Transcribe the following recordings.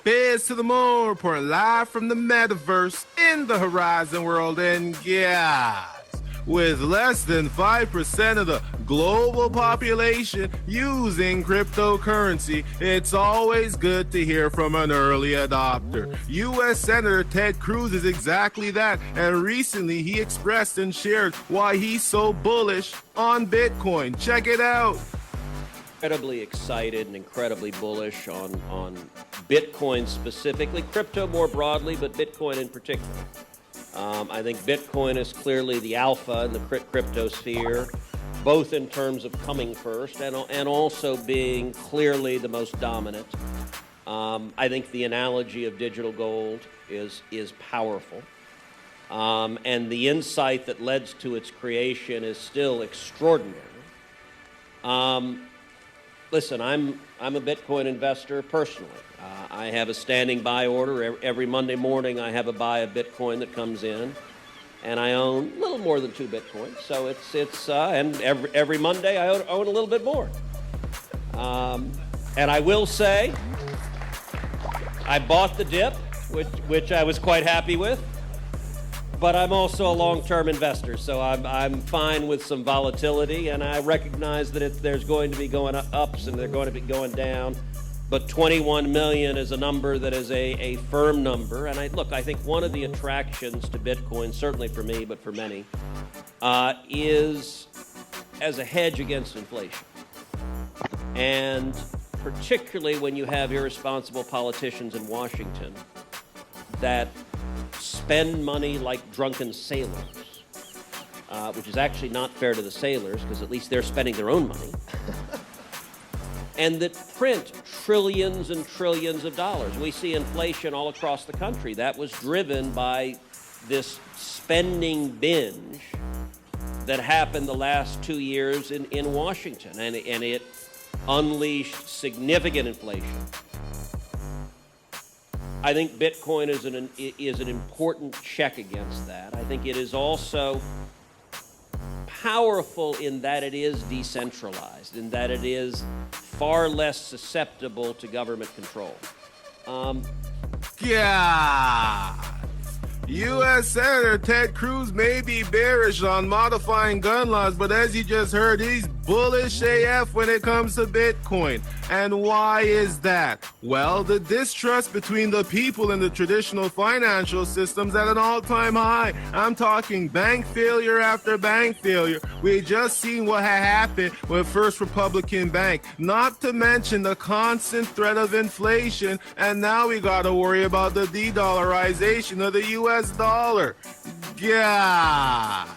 Biz to the Moon, reporting live from the metaverse in the Horizon world. And guys, with less than 5% of the global population using cryptocurrency, it's always good to hear from an early adopter. U.S. Senator Ted Cruz is exactly that, and recently he expressed and shared why he's so bullish on Bitcoin. Check it out. Incredibly excited and incredibly bullish on Bitcoin specifically, crypto more broadly, but Bitcoin in particular. I think Bitcoin is clearly the alpha in the crypto sphere, both in terms of coming first and also being clearly the most dominant. I think the analogy of digital gold is powerful. And the insight that led to its creation is still extraordinary. Listen, I'm a Bitcoin investor personally. I have a standing buy order. Every Monday morning I have a buy of Bitcoin that comes in, and I own a little more than 2 Bitcoins. So and every Monday I own a little bit more. And I will say, I bought the dip, which I was quite happy with. But I'm also a long-term investor, so I'm fine with some volatility, and I recognize that there's going to be going ups and they're going to be going down. But 21 million is a number that is a firm number. And I think one of the attractions to Bitcoin, certainly for me, but for many, is as a hedge against inflation. And particularly when you have irresponsible politicians in Washington that spend money like drunken sailors, which is actually not fair to the sailors because at least they're spending their own money, and that print trillions and trillions of dollars. We see inflation all across the country. That was driven by this spending binge that happened the last 2 years in Washington, and it unleashed significant inflation. I think Bitcoin is an important check against that. I think it is also powerful in that it is decentralized, in that it is far less susceptible to government control. U.S. Senator Ted Cruz may be bearish on modifying gun laws, but as you just heard, he's bullish AF when it comes to Bitcoin. And why is that? Well, the distrust between the people and the traditional financial systems at an all-time high. I'm talking bank failure after bank failure. We just seen what had happened with First Republican Bank, not to mention the constant threat of inflation, and now we gotta worry about the de-dollarization of the U.S. dollar. Guys,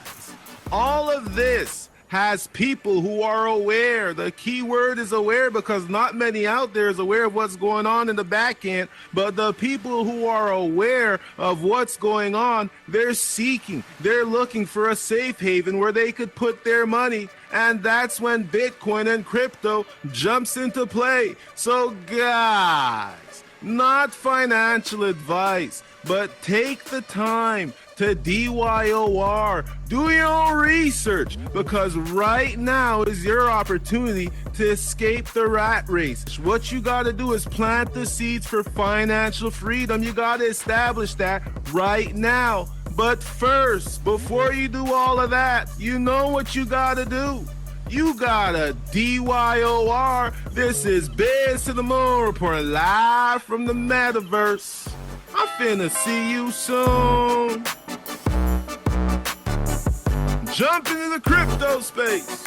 all of this has people who are aware. The key word is aware, because not many out there is aware of what's going on in the back end, but the people who are aware of what's going on, they're seeking, they're looking for a safe haven where they could put their money, and that's when Bitcoin and crypto jumps into play. So guys, not financial advice, but take the time to DYOR, do your own research, because right now is your opportunity to escape the rat race. What you got to do is plant the seeds for financial freedom. You got to establish that right now. But first, before you do all of that, you know what you got to do. You gotta DYOR. This is Biz to the Moon, reporting live from the metaverse. I'm finna see you soon. Jump into the crypto space.